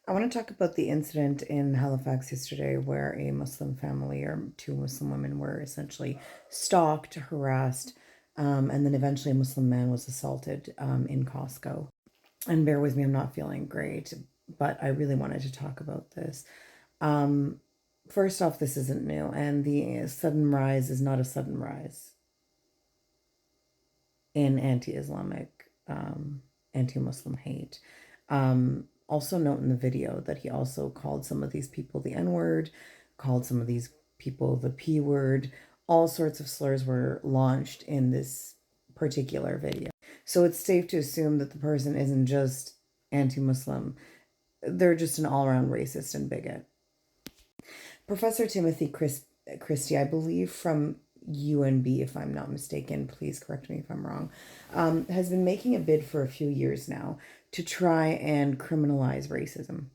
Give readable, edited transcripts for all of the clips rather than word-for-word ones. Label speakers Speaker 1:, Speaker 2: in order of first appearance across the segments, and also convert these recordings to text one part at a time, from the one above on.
Speaker 1: I want to talk about the incident in Halifax yesterday where a Muslim family or two Muslim women were essentially stalked, harassed, and then eventually a Muslim man was assaulted in Costco. And bear with me, I'm not feeling great, but I really wanted to talk about this. Um, First off, this isn't new, and the sudden rise is not a sudden rise in anti-Islamic, anti-Muslim hate. Also note in the video that he also called some of these people the N-word, called some of these people the P word. All sorts of slurs were launched in this particular video. So it's safe to assume that the person isn't just anti-Muslim. They're just an all-around racist and bigot. Professor Christie, I believe from UNB, if I'm not mistaken, please correct me if I'm wrong, has been making a bid for a few years now to try and criminalize racism.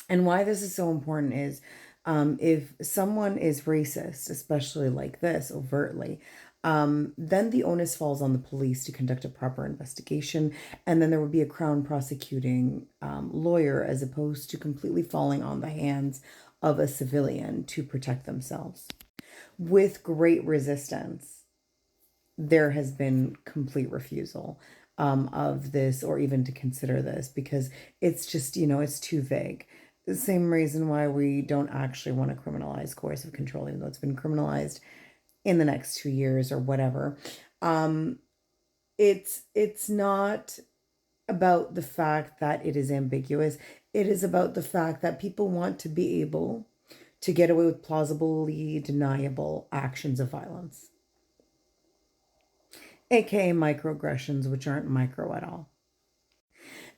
Speaker 1: And why this is so important is if someone is racist, especially like this, overtly, then the onus falls on the police to conduct a proper investigation, and then there would be a crown prosecuting lawyer as opposed to completely falling on the hands of a civilian to protect themselves. With great resistance, there has been complete refusal of this or even to consider this because it's just, it's too vague. The same reason why we don't actually want to criminalize coercive control, even though it's been criminalized in the next 2 years or whatever. Um, it's not about the fact that it is ambiguous. It is about the fact that people want to be able to get away with plausibly deniable actions of violence, aka microaggressions, which aren't micro at all.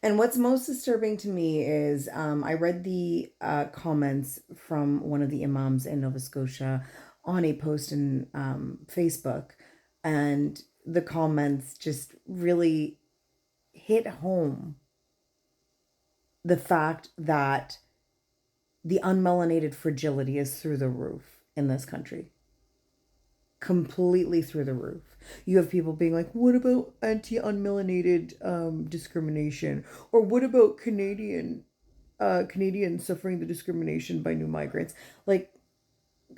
Speaker 1: And what's most disturbing to me is I read the comments from one of the imams in Nova Scotia on a post in Facebook, and the comments just really hit home the fact that the unmelanated fragility is through the roof in this country. Completely through the roof. You have people being like, what about anti-unmelanated discrimination? Or what about Canadians suffering the discrimination by new migrants? Like,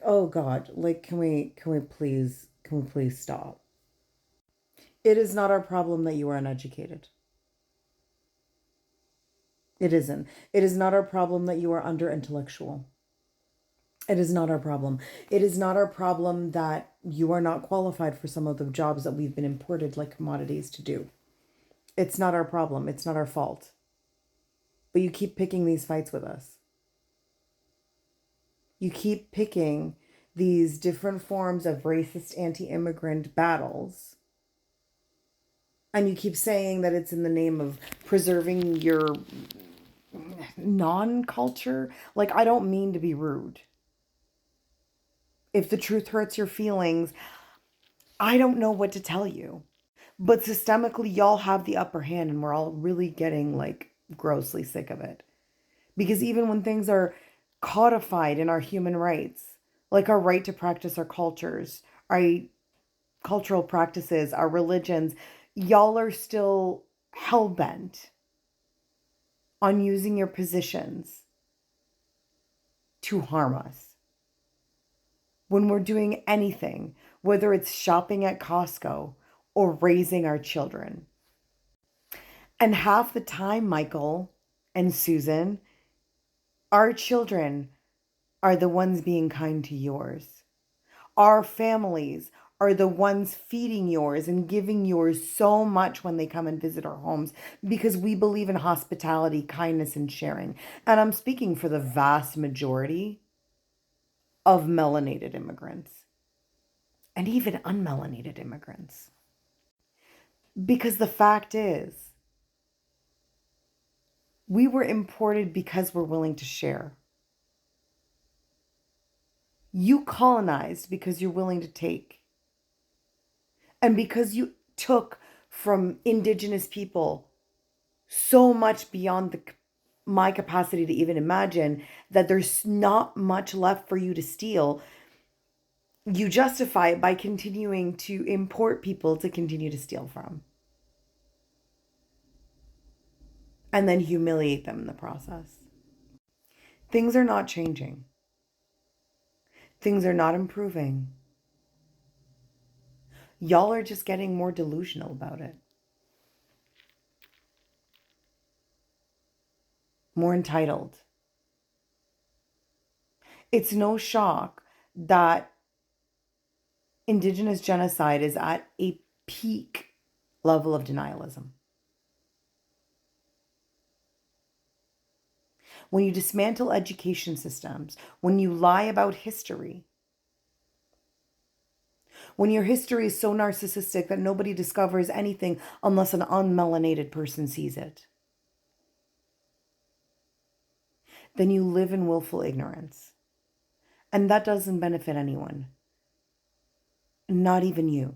Speaker 1: oh God, like can we please stop? It is not our problem that you are uneducated. It isn't. It is not our problem that you are under intellectual. It is not our problem. It is not our problem that you are not qualified for some of the jobs that we've been imported like commodities to do. It's not our problem. It's not our fault. But you keep picking these fights with us. You keep picking these different forms of racist anti-immigrant battles. And you keep saying that it's in the name of preserving your non-culture. Like, I don't mean to be rude. If the truth hurts your feelings, I don't know what to tell you. But systemically, y'all have the upper hand, and we're all really getting like grossly sick of it. Because even when things are codified in our human rights, like our right to practice our cultures, our cultural practices, our religions, y'all are still hell bent on using your positions to harm us. When we're doing anything, whether it's shopping at Costco or raising our children. And half the time, Michael and Susan, our children are the ones being kind to yours. Our families are the ones feeding yours and giving yours so much when they come and visit our homes because we believe in hospitality, kindness, and sharing. And I'm speaking for the vast majority of melanated immigrants and even unmelanated immigrants. Because the fact is, we were imported because we're willing to share. You colonized because you're willing to take. And because you took from indigenous people so much beyond my capacity to even imagine that there's not much left for you to steal, you justify it by continuing to import people to continue to steal from. And then humiliate them in the process. Things are not changing. Things are not improving. Y'all are just getting more delusional about it. More entitled. It's no shock that Indigenous genocide is at a peak level of denialism. When you dismantle education systems, when you lie about history, when your history is so narcissistic that nobody discovers anything unless an unmelanated person sees it, then you live in willful ignorance. And that doesn't benefit anyone, not even you.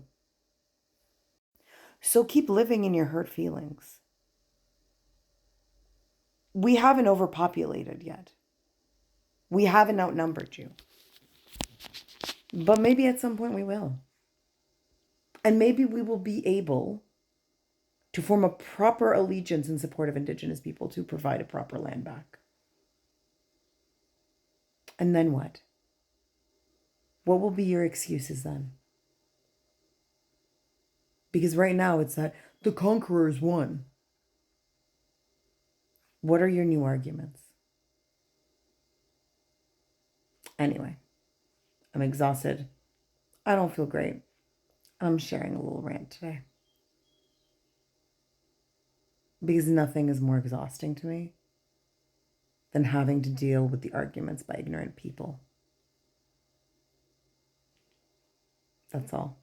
Speaker 1: So keep living in your hurt feelings. We haven't overpopulated yet. We haven't outnumbered you. But maybe at some point we will. And maybe we will be able to form a proper allegiance in support of Indigenous people to provide a proper land back. And then what? What will be your excuses then? Because right now it's that the conquerors won. What are your new arguments? Anyway, I'm exhausted. I don't feel great. I'm sharing a little rant today. Because nothing is more exhausting to me than having to deal with the arguments by ignorant people. That's all.